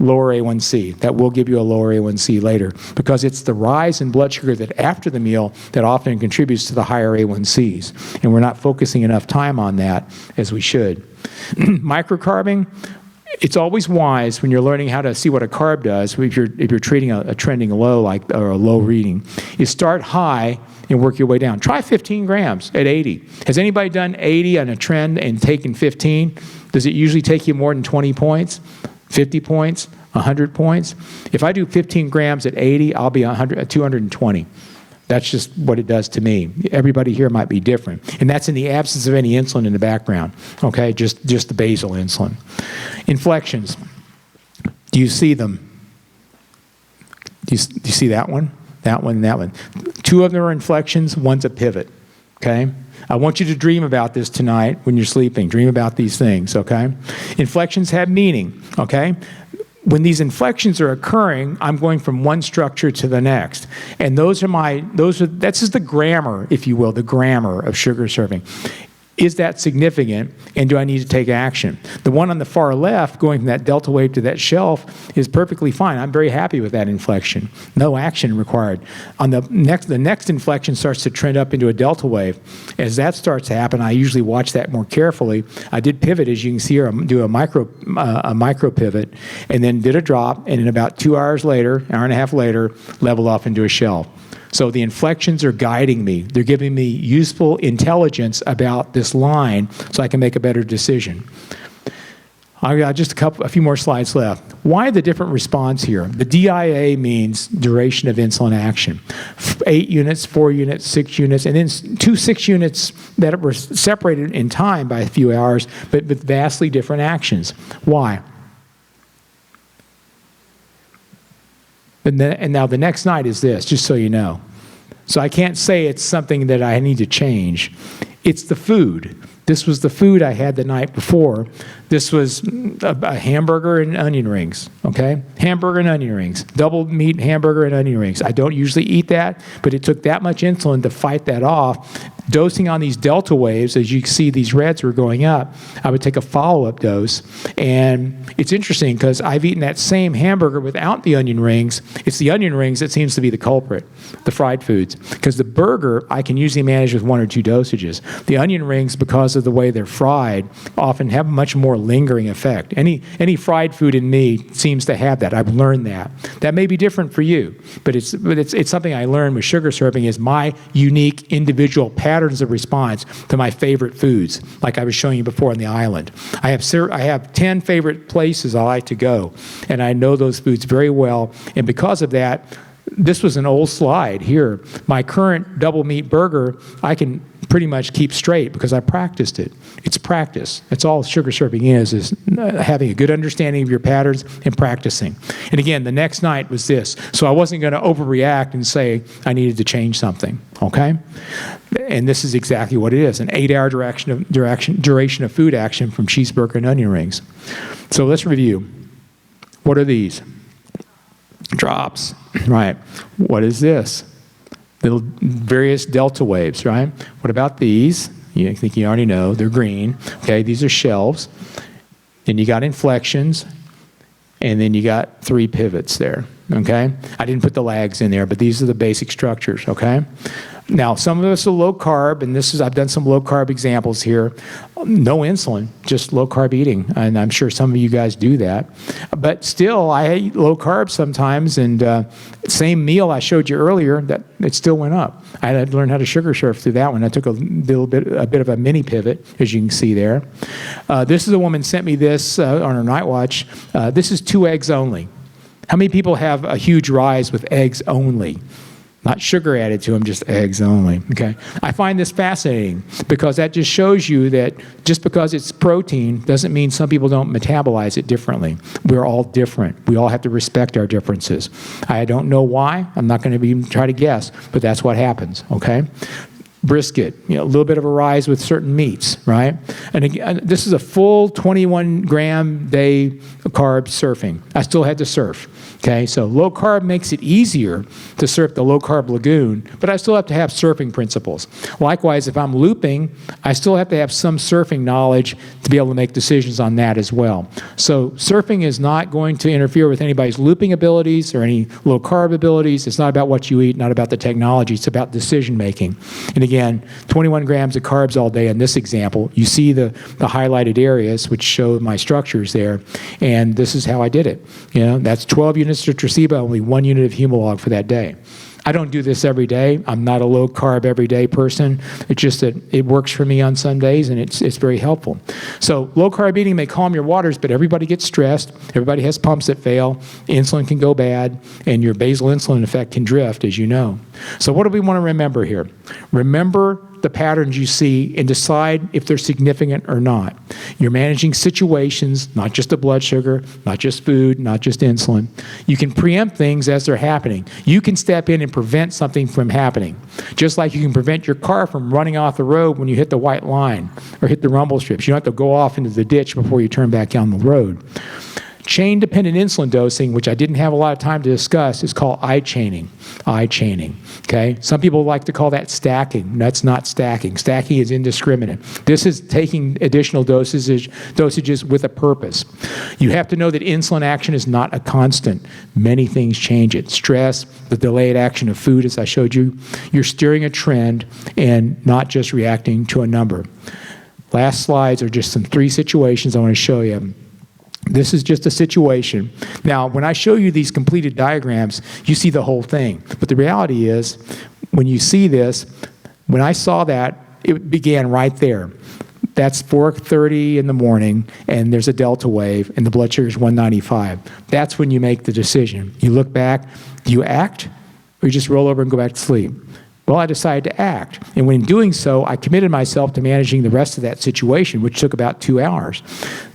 Lower A1C. That will give you a lower A1C later, because it's the rise in blood sugar that after the meal that often contributes to the higher A1Cs. And we're not focusing enough time on that as we should. Microcarbing, it's always wise when you're learning how to see what a carb does, if you're treating a trending low or a low reading, is start high and work your way down. Try 15 grams at 80. Has anybody done 80 on a trend and taken 15? Does it usually take you more than 20 points, 50 points, 100 points? If I do 15 grams at 80, I'll be 220. That's just what it does to me. Everybody here might be different. And that's in the absence of any insulin in the background, okay? Just the basal insulin. Inflections. Do you see them? Do you see that one? That one and that one. 2 of them are inflections, one's a pivot, okay? I want you to dream about this tonight when you're sleeping. Dream about these things, okay? Inflections have meaning, okay? When these inflections are occurring, I'm going from one structure to the next. And that's just the grammar, if you will, the grammar of sugar serving. Is that significant, and do I need to take action? The one on the far left, going from that delta wave to that shelf, is perfectly fine. I'm very happy with that inflection. No action required. On the next inflection starts to trend up into a delta wave. As that starts to happen, I usually watch that more carefully. I did pivot, as you can see here, do a micro pivot, and then did a drop, and in about 2 hours later, hour and a half later, leveled off into a shelf. So the inflections are guiding me. They're giving me useful intelligence about this line so I can make a better decision. I've got just a few more slides left. Why the different response here? The DIA means duration of insulin action. 8 units, 4 units, 6 units, and then 2 6 units that were separated in time by a few hours, but with vastly different actions. Why? And now the next night is this, just so you know. So I can't say it's something that I need to change. It's the food. This was the food I had the night before. This was a hamburger and onion rings, okay? Hamburger and onion rings. Double meat hamburger and onion rings. I don't usually eat that, but it took that much insulin to fight that off dosing on these delta waves, as you can see these reds were going up, I would take a follow-up dose. And it's interesting because I've eaten that same hamburger without the onion rings. It's the onion rings that seems to be the culprit, the fried foods. Because the burger, I can usually manage with 1 or 2 dosages. The onion rings, because of the way they're fried, often have a much more lingering effect. Any fried food in me seems to have that. I've learned that. That may be different for you, but it's something I learned with sugar surfing, is my unique individual patterns of response to my favorite foods, like I was showing you before on the island. I have 10 favorite places I like to go, and I know those foods very well, and because of that, this was an old slide here. My current double meat burger, I can pretty much keep straight because I practiced it. It's practice. That's all sugar surfing is having a good understanding of your patterns and practicing. And again, the next night was this. So I wasn't going to overreact and say I needed to change something, okay? And this is exactly what it is, an 8-hour duration of food action from cheeseburger and onion rings. So let's review. What are these? Drops, right? What is this? Little various delta waves, right? What about these? I think you already know. They're green. Okay, these are shelves. Then you got inflections, and then you got 3 pivots there, okay? I didn't put the lags in there, but these are the basic structures, okay? Now, some of us are low carb, and I've done some low carb examples here. No insulin, just low carb eating, and I'm sure some of you guys do that. But still, I eat low carb sometimes, and same meal I showed you earlier, that it still went up. I had to learn how to sugar surf through that one. I took a bit of a mini pivot, as you can see there. This is a woman sent me this on her night watch. This is 2 eggs only. How many people have a huge rise with eggs only? Not sugar added to them, just eggs only, okay? I find this fascinating because that just shows you that just because it's protein doesn't mean some people don't metabolize it differently. We're all different. We all have to respect our differences. I don't know why. I'm not going to even try to guess, but that's what happens, okay? Brisket, a little bit of a rise with certain meats, right? And again, this is a full 21-gram day carb surfing. I still had to surf, okay? So low carb makes it easier to surf the low carb lagoon, but I still have to have surfing principles. Likewise, if I'm looping, I still have to have some surfing knowledge to be able to make decisions on that as well. So surfing is not going to interfere with anybody's looping abilities or any low carb abilities. It's not about what you eat, not about the technology. It's about decision making. And again, 21 grams of carbs all day in this example. You see the highlighted areas which show my structures there, and this is how I did it. That's 12 units of Traceba, only 1 unit of Humalog for that day. I don't do this every day. I'm not a low carb everyday person. It's just that it works for me on some days, and it's very helpful. So low carb eating may calm your waters, but everybody gets stressed. Everybody has pumps that fail. Insulin can go bad, and your basal insulin effect can drift, as you know. So what do we want to remember here? Remember the patterns you see and decide if they're significant or not. You're managing situations, not just the blood sugar, not just food, not just insulin. You can preempt things as they're happening. You can step in and prevent something from happening. Just like you can prevent your car from running off the road when you hit the white line or hit the rumble strips. You don't have to go off into the ditch before you turn back down the road. Chain-dependent insulin dosing, which I didn't have a lot of time to discuss, is called I-chaining. I-chaining, okay? Some people like to call that stacking. That's not stacking. Stacking is indiscriminate. This is taking additional dosages with a purpose. You have to know that insulin action is not a constant. Many things change it. Stress, the delayed action of food, as I showed you. You're steering a trend and not just reacting to a number. Last slides are just some 3 situations I want to show you. This is just a situation. Now, when I show you these completed diagrams, you see the whole thing. But the reality is, when you see this, when I saw that, it began right there. That's 4:30 in the morning, and there's a delta wave, and the blood sugar is 195. That's when you make the decision. You look back, do you act, or you just roll over and go back to sleep? Well, I decided to act. And when doing so, I committed myself to managing the rest of that situation, which took about 2 hours.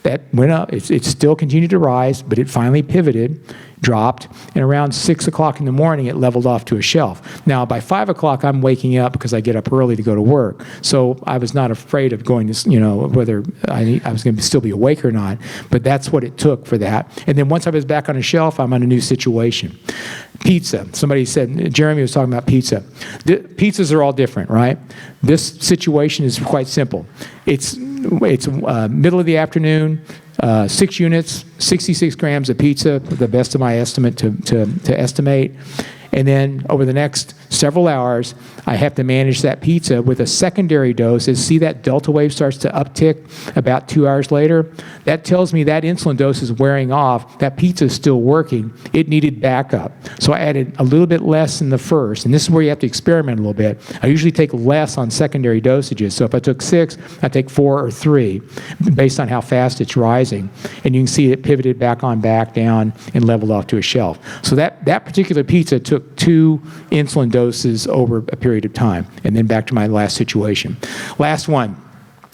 That went up. It still continued to rise, but it finally pivoted, dropped, and around 6 o'clock in the morning, it leveled off to a shelf. Now, by 5 o'clock, I'm waking up because I get up early to go to work. So I was not afraid of going to, whether I was going to still be awake or not. But that's what it took for that. And then once I was back on a shelf, I'm on a new situation. Pizza. Somebody said, Jeremy was talking about pizza. Pizzas are all different, right? This situation is quite simple. It's middle of the afternoon, 6 units, 66 grams of pizza, the best of my estimate to estimate. And then over the next several hours, I have to manage that pizza with a secondary dose. As see that delta wave starts to uptick about 2 hours later, that tells me that insulin dose is wearing off. That pizza is still working. It needed backup. So I added a little bit less in the first. And this is where you have to experiment a little bit. I usually take less on secondary dosages. So if I took 6, I take 4 or 3 based on how fast it's rising. And you can see it pivoted back down and leveled off to a shelf. So that particular pizza took 2 insulin doses over a period of time. And then back to my last situation. Last one.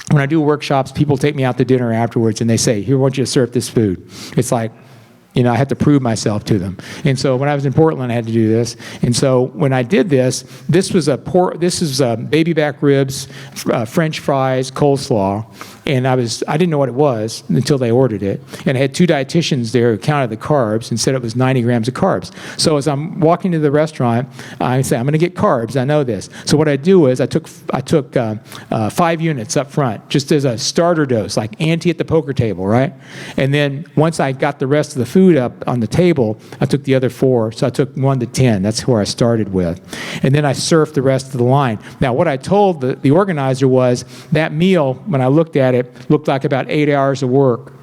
When I do workshops, people take me out to dinner afterwards and they say, here, I want you to serve this food. It's like, I have to prove myself to them. And so when I was in Portland, I had to do this. And so when I did this, this is baby back ribs, French fries, coleslaw. And I didn't know what it was until they ordered it. And I had 2 dietitians there who counted the carbs and said it was 90 grams of carbs. So as I'm walking to the restaurant, I say, I'm going to get carbs. I know this. So what I do is I took 5 units up front, just as a starter dose, like ante at the poker table, right? And then once I got the rest of the food up on the table, I took the other 4. So I took 1 to 10. That's where I started with. And then I surfed the rest of the line. Now, what I told the organizer was that meal, when I looked at it, looked like about 8 hours of work.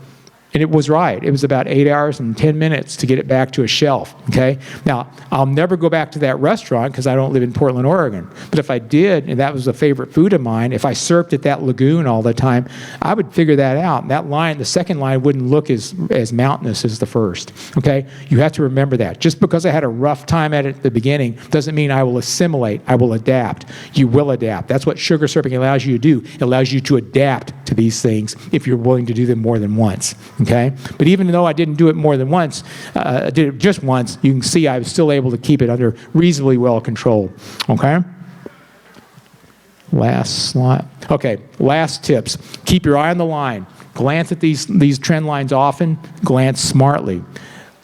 And it was right. It was about 8 hours and 10 minutes to get it back to a shelf, okay? Now, I'll never go back to that restaurant because I don't live in Portland, Oregon. But if I did, and that was a favorite food of mine, if I surfed at that lagoon all the time, I would figure that out. That line, the second line, wouldn't look as mountainous as the first, okay? You have to remember that. Just because I had a rough time at it at the beginning doesn't mean I will assimilate. I will adapt. You will adapt. That's what sugar surfing allows you to do. It allows you to adapt to these things if you're willing to do them more than once. Okay? But even though I didn't do it more than once, I did it just once, you can see I was still able to keep it under reasonably well control. Okay? Last slide. Okay, last tips. Keep your eye on the line. Glance at these trend lines often. Glance smartly.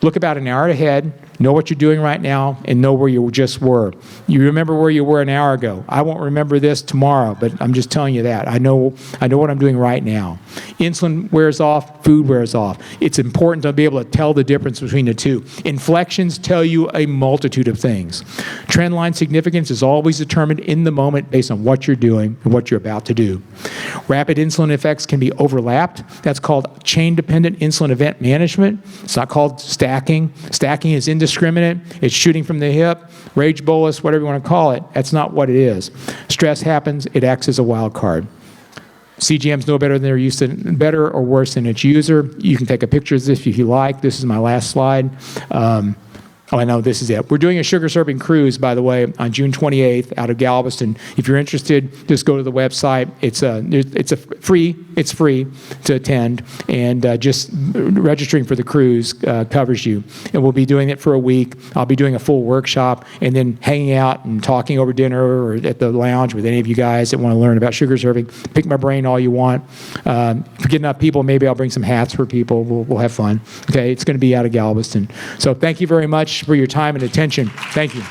Look about an hour ahead. Know what you're doing right now and know where you just were. You remember where you were an hour ago. I won't remember this tomorrow, but I'm just telling you that. I know what I'm doing right now. Insulin wears off, food wears off. It's important to be able to tell the difference between the two. Inflections tell you a multitude of things. Trend line significance is always determined in the moment based on what you're doing and what you're about to do. Rapid insulin effects can be overlapped. That's called chain-dependent insulin event management. It's not called stacking. Stacking is indiscriminate. It's shooting from the hip, rage bolus, whatever you want to call it. That's not what it is. Stress happens. It acts as a wild card. CGMs know better than they're used to, better or worse than its user. You can take a picture of this if you like. This is my last slide. I know this is it. We're doing a sugar surfing cruise, by the way, on June 28th out of Galveston. If you're interested, just go to the website. It's free to attend, and just registering for the cruise covers you. And we'll be doing it for a week. I'll be doing a full workshop and then hanging out and talking over dinner or at the lounge with any of you guys that want to learn about sugar surfing. Pick my brain all you want. If we get enough people, maybe I'll bring some hats for people. We'll have fun. Okay, it's going to be out of Galveston. So thank you very much for your time and attention. Thank you.